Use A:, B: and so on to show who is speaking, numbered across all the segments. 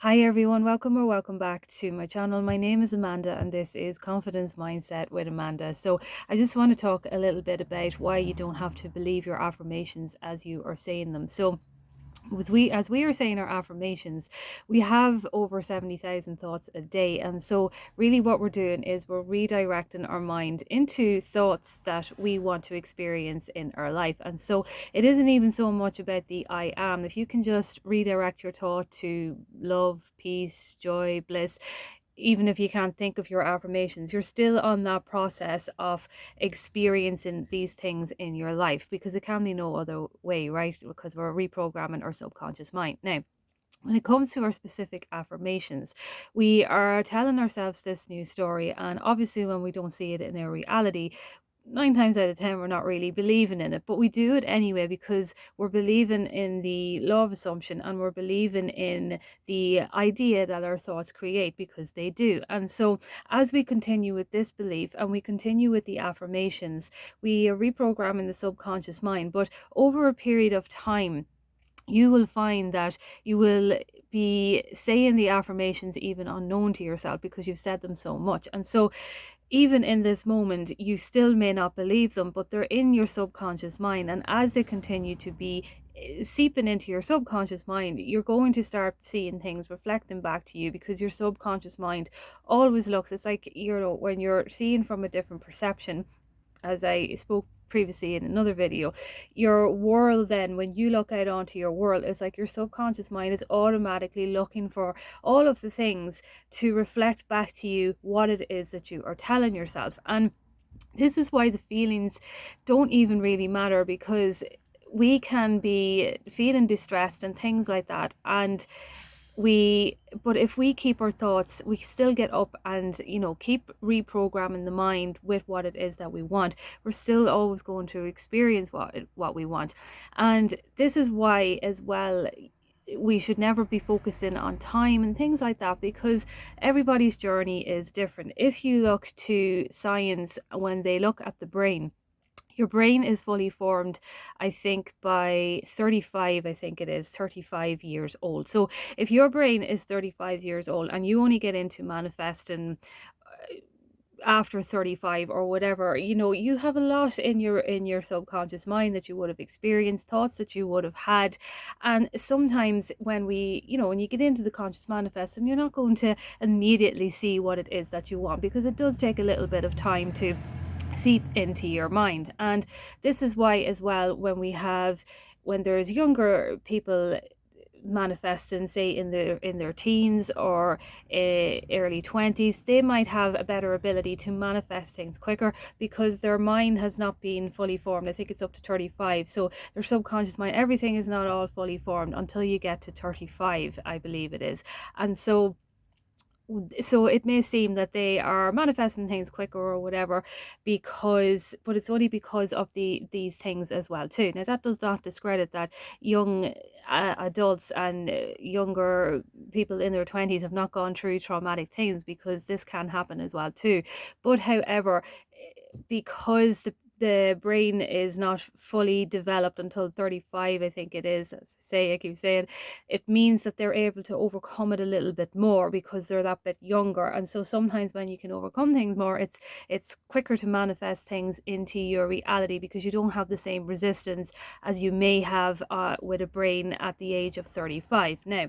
A: Hi everyone, welcome or welcome back to my channel. My name is Amanda and this is Confidence Mindset with Amanda. So I just want to talk a little bit about why you don't have to believe your affirmations as you are saying them. So as we are saying our affirmations, we have over 70,000 thoughts a day, and so really what we're doing is we're redirecting our mind into thoughts that we want to experience in our life. And so it isn't even so much about the I am. If you can just redirect your thought to love, peace, joy, bliss, even if you can't think of your affirmations, you're still on that process of experiencing these things in your life, because it can be no other way, right? Because we're reprogramming our subconscious mind. Now, when it comes to our specific affirmations, we are telling ourselves this new story, and obviously when we don't see it in our reality, 9 times out of 10 we're not really believing in it, but we do it anyway because we're believing in the law of assumption, and we're believing in the idea that our thoughts create, because they do. And so as we continue with this belief and we continue with the affirmations, we are reprogramming the subconscious mind. But over a period of time, you will find that you will be saying the affirmations even unknown to yourself, because you've said them so much. And so even in this moment, you still may not believe them, but they're in your subconscious mind. And as they continue to be seeping into your subconscious mind, you're going to start seeing things reflecting back to you, because your subconscious mind always looks, it's like, when you're seeing from a different perception, as I spoke previously in another video, your world, then when you look out onto your world, it's like your subconscious mind is automatically looking for all of the things to reflect back to you what it is that you are telling yourself. And this is why the feelings don't even really matter, because we can be feeling distressed and things like that, and but if we keep our thoughts, we still get up and keep reprogramming the mind with what it is that we want, we're still always going to experience what we want. And this is why as well we should never be focusing on time and things like that, because everybody's journey is different. If you look to science, when they look at the brain, your brain is fully formed, I think, by 35, I think it is 35 years old. So if your brain is 35 years old and you only get into manifesting after 35 or whatever, you have a lot in your subconscious mind that you would have experienced, thoughts that you would have had. And sometimes when you get into the conscious manifesting, you're not going to immediately see what it is that you want, because it does take a little bit of time to seep into your mind. And this is why as well, when there's younger people manifesting, say in their teens or early 20s, they might have a better ability to manifest things quicker, because their mind has not been fully formed. I think it's up to 35, so their subconscious mind, everything is not all fully formed until you get to 35, I believe it is. And so it may seem that they are manifesting things quicker or whatever, but it's only because of these things as well too. Now, that does not discredit that young adults and younger people in their 20s have not gone through traumatic things, because this can happen as well too. But however, because the brain is not fully developed until 35, I think it is, as I keep saying, it means that they're able to overcome it a little bit more, because they're that bit younger. And so sometimes when you can overcome things more, it's quicker to manifest things into your reality, because you don't have the same resistance as you may have with a brain at the age of 35. Now,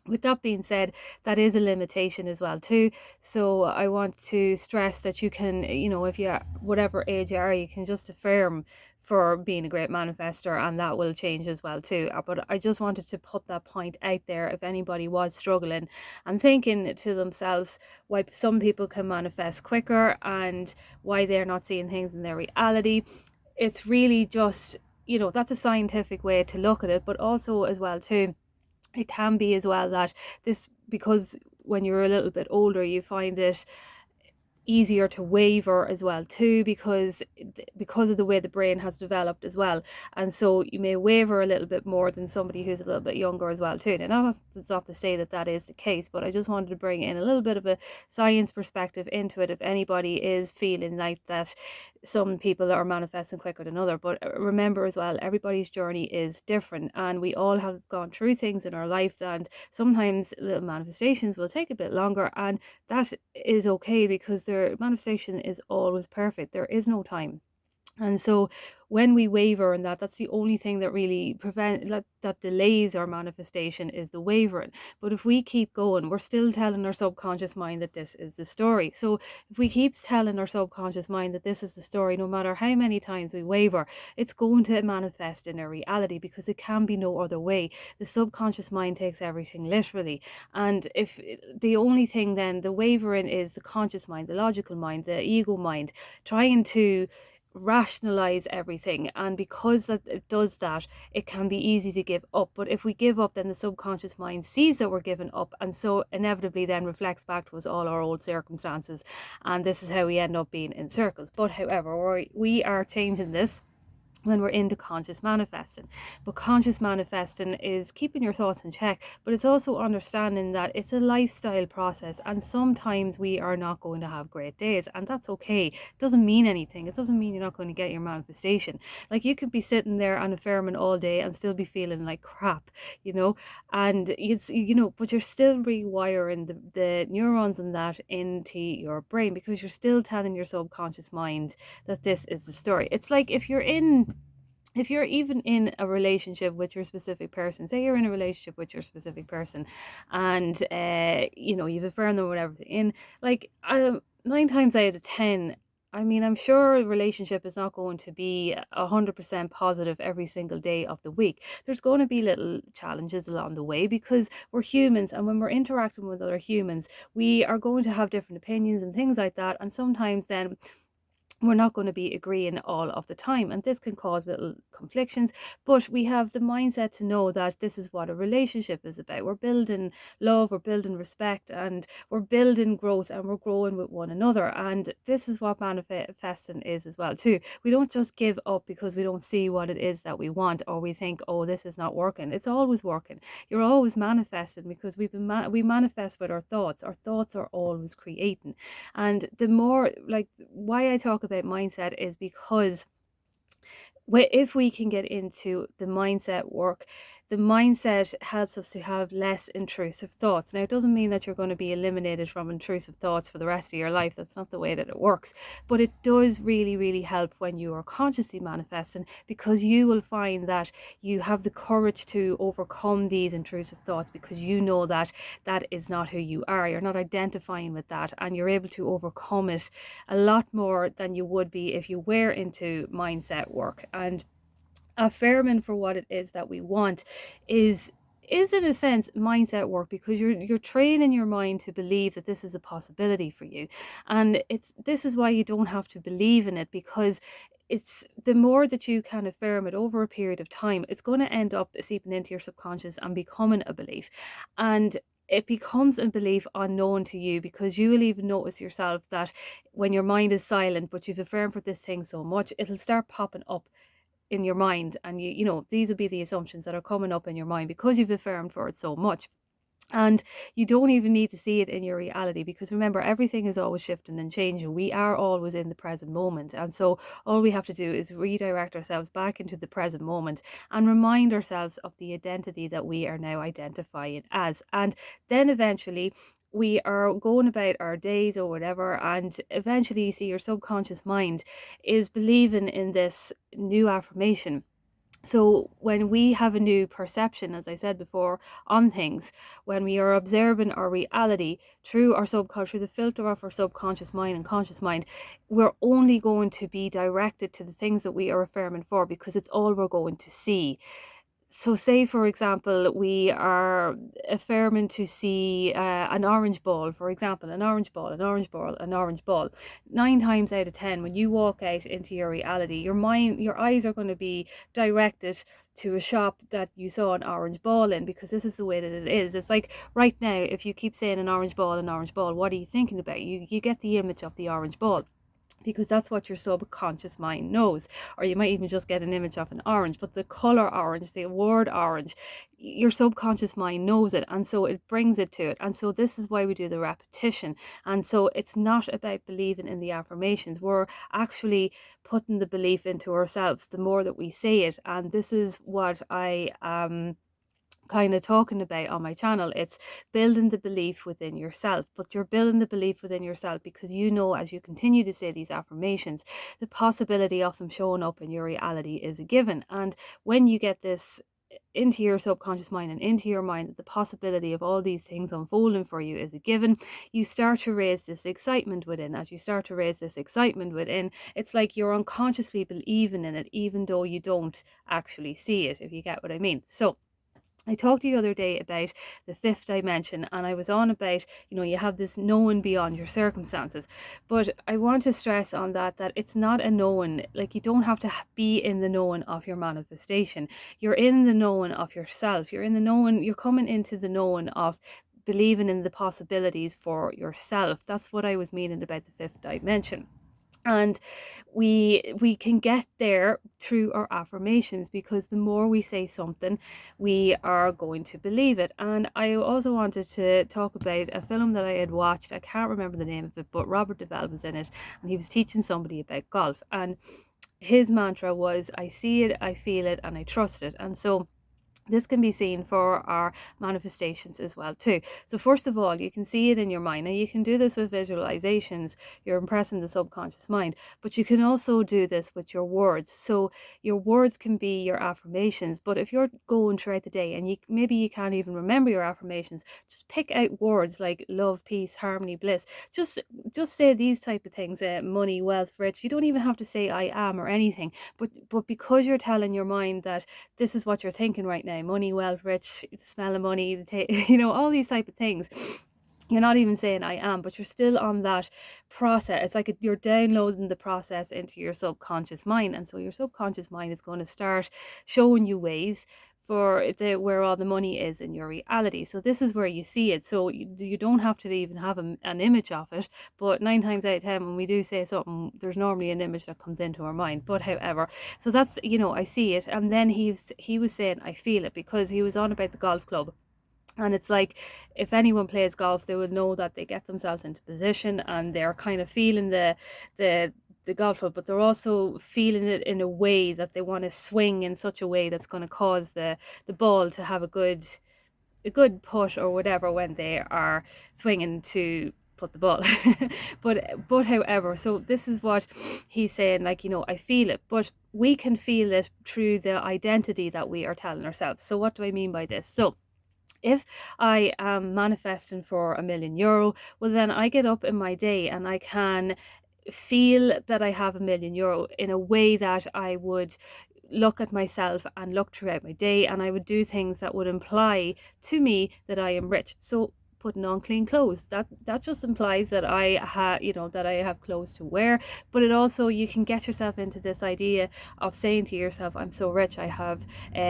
A: with that being said, that is a limitation as well too. So I want to stress that you can, if you, whatever age you are, you can just affirm for being a great manifester, and that will change as well too. But I just wanted to put that point out there, if anybody was struggling and thinking to themselves why some people can manifest quicker and why they're not seeing things in their reality. It's really just, that's a scientific way to look at it. But also as well too, it can be as well that because when you're a little bit older, you find it easier to waver as well too, because of the way the brain has developed as well. And so you may waver a little bit more than somebody who's a little bit younger as well too. Now that's not to say that that is the case, but I just wanted to bring in a little bit of a science perspective into it if anybody is feeling like that some people are manifesting quicker than other. But remember as well, everybody's journey is different, and we all have gone through things in our life, and sometimes the manifestations will take a bit longer, and that is okay, because their manifestation is always perfect. There is no time. And so when we waver in that, that's the only thing that really that delays our manifestation, is the wavering. But if we keep going, we're still telling our subconscious mind that this is the story. So if we keep telling our subconscious mind that this is the story, no matter how many times we waver, it's going to manifest in our reality, because it can be no other way. The subconscious mind takes everything literally. And if the only thing then, the wavering, is the conscious mind, the logical mind, the ego mind, trying to rationalize everything, and because that it does that, it can be easy to give up. But if we give up, then the subconscious mind sees that we're giving up, and so inevitably then reflects back to us all our old circumstances, and this is how we end up being in circles. But however, we are changing this when we're into conscious manifesting. But conscious manifesting is keeping your thoughts in check, but it's also understanding that it's a lifestyle process, and sometimes we are not going to have great days, and that's okay. It doesn't mean anything. It doesn't mean you're not going to get your manifestation. Like, you could be sitting there and affirming all day and still be feeling like crap, and it's, but you're still rewiring the neurons and that into your brain, because you're still telling your subconscious mind that this is the story. It's like if you're even in a relationship with your specific person, say you're in a relationship with your specific person, and you've affirmed them, whatever, in, like, 9 times out of 10, I mean, I'm sure a relationship is not going to be 100% positive every single day of the week. There's going to be little challenges along the way, because we're humans, and when we're interacting with other humans, we are going to have different opinions and things like that, and sometimes then we're not going to be agreeing all of the time, and this can cause little conflictions. But we have the mindset to know that this is what a relationship is about. We're building love, we're building respect, and we're building growth, and we're growing with one another. And this is what manifesting is as well too. We don't just give up because we don't see what it is that we want, or we think, oh, this is not working. It's always working. You're always manifesting, because we manifest with our thoughts. Our thoughts are always creating. And the more, like, why I talk about mindset is because if we can get into the mindset work, the mindset helps us to have less intrusive thoughts. Now, it doesn't mean that you're going to be eliminated from intrusive thoughts for the rest of your life. That's not the way that it works. But it does really, really help when you are consciously manifesting, because you will find that you have the courage to overcome these intrusive thoughts, because you know that that is not who you are. You're not identifying with that, and you're able to overcome it a lot more than you would be if you were into mindset work. And affirming for what it is that we want is in a sense mindset work, because you're training your mind to believe that this is a possibility for you. And this is why you don't have to believe in it, because it's the more that you can affirm it over a period of time, it's going to end up seeping into your subconscious and becoming a belief. And it becomes a belief unknown to you, because you will even notice yourself that when your mind is silent, but you've affirmed for this thing so much, it'll start popping up in your mind, and these will be the assumptions that are coming up in your mind, because you've affirmed for it so much. And you don't even need to see it in your reality, because remember, everything is always shifting and changing. We are always in the present moment, and so all we have to do is redirect ourselves back into the present moment and remind ourselves of the identity that we are now identifying as. And then eventually we are going about our days or whatever, and eventually you see your subconscious mind is believing in this new affirmation. So when we have a new perception, as I said before, on things, when we are observing our reality through our subconscious, through the filter of our subconscious mind and conscious mind, we're only going to be directed to the things that we are affirming for, because it's all we're going to see. So say, for example, we are affirming to see an orange ball, for example, an orange ball, an orange ball, an orange ball. 9 times out of 10, when you walk out into your reality, your eyes are going to be directed to a shop that you saw an orange ball in, because this is the way that it is. It's like right now, if you keep saying an orange ball, what are you thinking about? You get the image of the orange ball, because that's what your subconscious mind knows. Or you might even just get an image of an orange, but the color orange, the word orange, your subconscious mind knows it, and so it brings it to it. And so this is why we do the repetition. And so it's not about believing in the affirmations. We're actually putting the belief into ourselves the more that we say it. And this is what I kind of talking about on my channel. It's building the belief within yourself, but you're building the belief within yourself because you know, as you continue to say these affirmations, the possibility of them showing up in your reality is a given. And when you get this into your subconscious mind and into your mind, that the possibility of all these things unfolding for you is a given, you start to raise this excitement within. As you start to raise this excitement within, it's like you're unconsciously believing in it, even though you don't actually see it, if you get what I mean. So I talked the other day about the fifth dimension, and I was on about, you have this knowing beyond your circumstances. But I want to stress on that it's not a knowing. Like, you don't have to be in the knowing of your manifestation. You're in the knowing of yourself. You're in the knowing, you're coming into the knowing of believing in the possibilities for yourself. That's what I was meaning about the fifth dimension. And we can get there through our affirmations, because the more we say something, we are going to believe it. And I also wanted to talk about a film that I had watched. I can't remember the name of it, but Robert Duvall was in it, and he was teaching somebody about golf, and his mantra was, I see it, I feel it, and I trust it. And so this can be seen for our manifestations as well too. So first of all, you can see it in your mind. Now you can do this with visualizations. You're impressing the subconscious mind, but you can also do this with your words. So your words can be your affirmations, but if you're going throughout the day and maybe you can't even remember your affirmations, just pick out words like love, peace, harmony, bliss. Just say these type of things, money, wealth, rich. You don't even have to say I am or anything, but because you're telling your mind that this is what you're thinking right now, money, wealth, rich, smell of money, all these type of things. You're not even saying I am, but you're still on that process. It's like you're downloading the process into your subconscious mind. And so your subconscious mind is going to start showing you ways for where all the money is in your reality. So this is where you see it. So you don't have to even have an image of it, but 9 times out of 10 when we do say something, there's normally an image that comes into our mind. But however, so that's, I see it. And then he was saying I feel it, because he was on about the golf club. And it's like, if anyone plays golf, they would know that they get themselves into position and they're kind of feeling the golf club, but they're also feeling it in a way that they want to swing in such a way that's going to cause the ball to have a good putt or whatever when they are swinging to put the ball. but however, so this is what he's saying, like, I feel it, but we can feel it through the identity that we are telling ourselves. So what do I mean by this? So if I am manifesting for €1,000,000, well, then I get up in my day and I can feel that I have €1,000,000 in a way that I would look at myself and look throughout my day, and I would do things that would imply to me that I am rich. So putting on clean clothes, that just implies that I have clothes to wear. But it also, you can get yourself into this idea of saying to yourself, I'm so rich, I have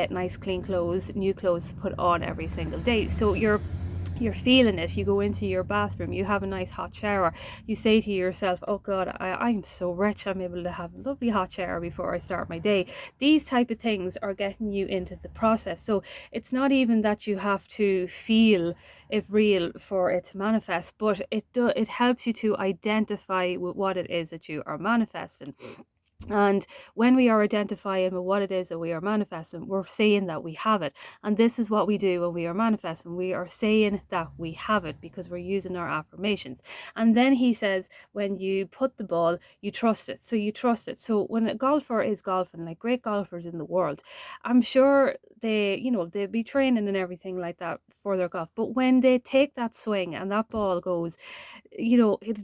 A: nice clean clothes, new clothes to put on every single day. So you're feeling it. You go into your bathroom, you have a nice hot shower, you say to yourself, oh God, I'm so rich, I'm able to have a lovely hot shower before I start my day. These type of things are getting you into the process. So it's not even that you have to feel it real for it to manifest, but it helps you to identify with what it is that you are manifesting. And when we are identifying with what it is that we are manifesting, we're saying that we have it. And this is what we do when we are manifesting. We are saying that we have it because we're using our affirmations. And then he says, when you put the ball, you trust it. So you trust it. So when a golfer is golfing, like great golfers in the world, I'm sure they'll be training and everything like that for their golf. But when they take that swing and that ball goes,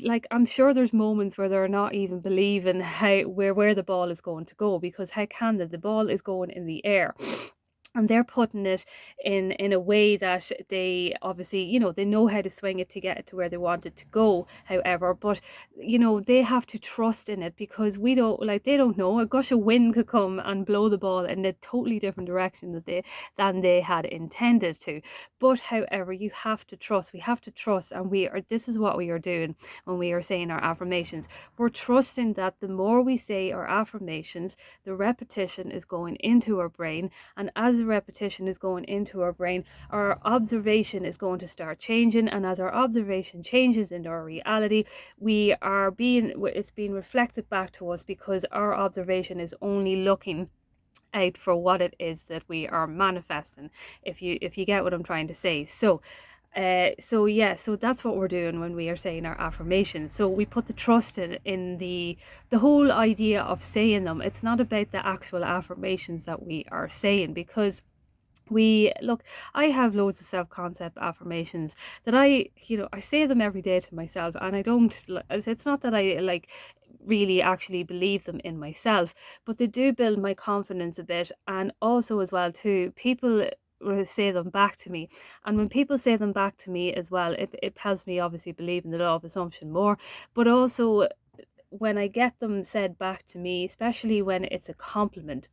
A: like, I'm sure there's moments where they're not even believing where the ball is going to go, because how can the ball is going in the air. and they're putting it in a way that they obviously, they know how to swing it to get it to where they want it to go, however, but they have to trust in it, because we don't, like, they don't know, a gush of wind could come and blow the ball in a totally different direction than they had intended to. But however, you have to trust, we have to trust, and this is what we are doing when we are saying our affirmations. We're trusting that the more we say our affirmations, the repetition is going into our brain, and as the repetition is going into our brain, our observation is going to start changing, and as our observation changes into our reality, it's being reflected back to us, because our observation is only looking out for what it is that we are manifesting, if you get what I'm trying to say. So that's what we're doing when we are saying our affirmations. So we put the trust in the whole idea of saying them. It's not about the actual affirmations that we are saying, because I have loads of self-concept affirmations that I say them every day to myself, and I don't, it's not that I like really actually believe them in myself, but they do build my confidence a bit. And also as well too, people will say them back to me, and when people say them back to me as well, it helps me obviously believe in the law of assumption more. But also, when I get them said back to me, especially when it's a compliment,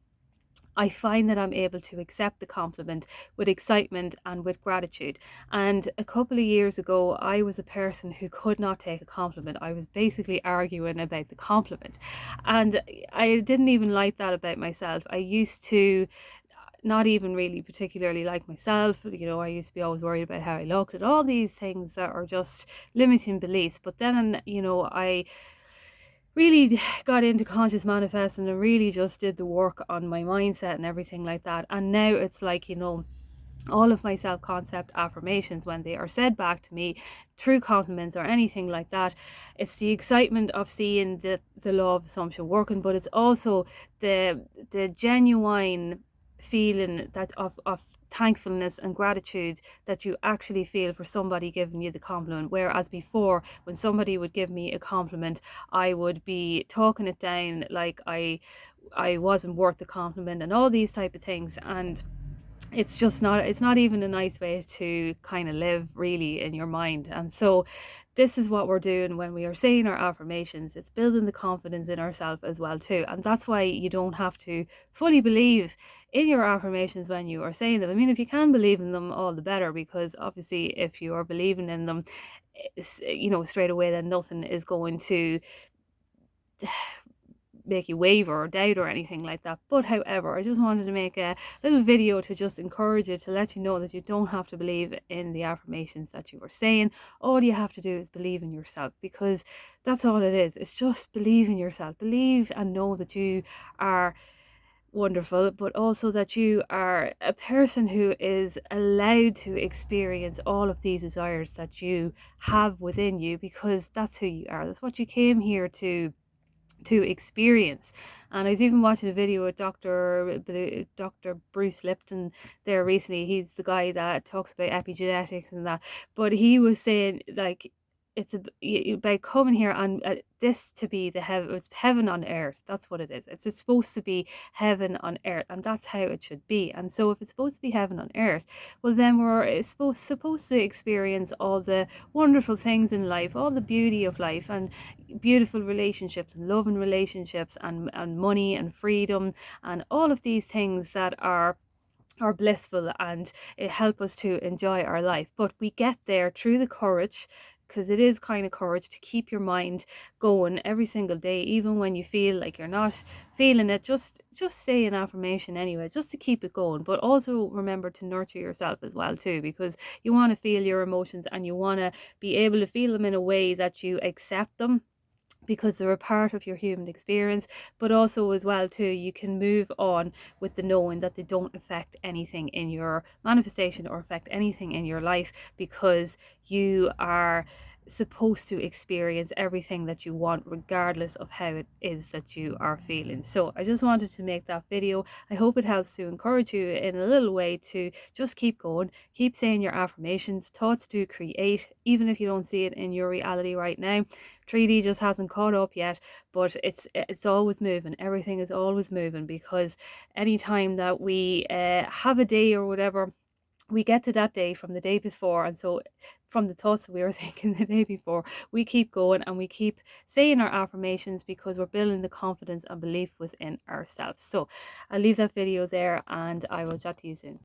A: I find that I'm able to accept the compliment with excitement and with gratitude. And a couple of years ago, I was a person who could not take a compliment. I was basically arguing about the compliment. And I didn't even like that about myself. I used to not even really particularly like myself. I used to be always worried about how I looked, and all these things that are just limiting beliefs. But then, I really got into conscious manifesting and really just did the work on my mindset and everything like that. And now it's like, all of my self-concept affirmations, when they are said back to me through compliments or anything like that, it's the excitement of seeing the law of assumption working, but it's also the genuine feeling that of thankfulness and gratitude that you actually feel for somebody giving you the compliment. Whereas before, when somebody would give me a compliment, I would be talking it down like I wasn't worth the compliment and all these type of things. And it's not even a nice way to kind of live really in your mind. And so this is what we're doing when we are saying our affirmations. It's building the confidence in ourselves as well too. And that's why you don't have to fully believe in your affirmations when you are saying them. I mean, if you can believe in them, all the better, because obviously if you are believing in them, straight away, then nothing is going to make you waver or doubt or anything like that. But however, I just wanted to make a little video to just encourage you, to let you know that you don't have to believe in the affirmations that you are saying. All you have to do is believe in yourself, because that's all it is. It's just believe in yourself. Believe and know that you are wonderful, but also that you are a person who is allowed to experience all of these desires that you have within you, because that's who you are. That's what you came here to experience. And I was even watching a video with Dr. Bruce Lipton there recently. He's the guy that talks about epigenetics and that, but he was saying, like, it's about coming here and this to be the heaven. It's heaven on earth. That's what it is. It's supposed to be heaven on earth, and that's how it should be. And so if it's supposed to be heaven on earth, well, then we're supposed to experience all the wonderful things in life, all the beauty of life, and beautiful relationships and loving relationships, and money and freedom, and all of these things that are blissful, and it help us to enjoy our life. But we get there through the courage, because it is kind of courage to keep your mind going every single day, even when you feel like you're not feeling it. Just say an affirmation anyway, just to keep it going. But also remember to nurture yourself as well too, because you want to feel your emotions, and you want to be able to feel them in a way that you accept them, because they're a part of your human experience. But also as well too, you can move on with the knowing that they don't affect anything in your manifestation or affect anything in your life, because you are supposed to experience everything that you want, regardless of how it is that you are feeling. So I just wanted to make that video. I hope it helps to encourage you in a little way to just keep going, keep saying your affirmations. Thoughts do create, even if you don't see it in your reality right now. 3D just hasn't caught up yet, but it's always moving. Everything is always moving, because anytime that we have a day or whatever, we get to that day from the day before, and so from the thoughts that we were thinking the day before, we keep going and we keep saying our affirmations, because we're building the confidence and belief within ourselves. So I'll leave that video there, and I will chat to you soon.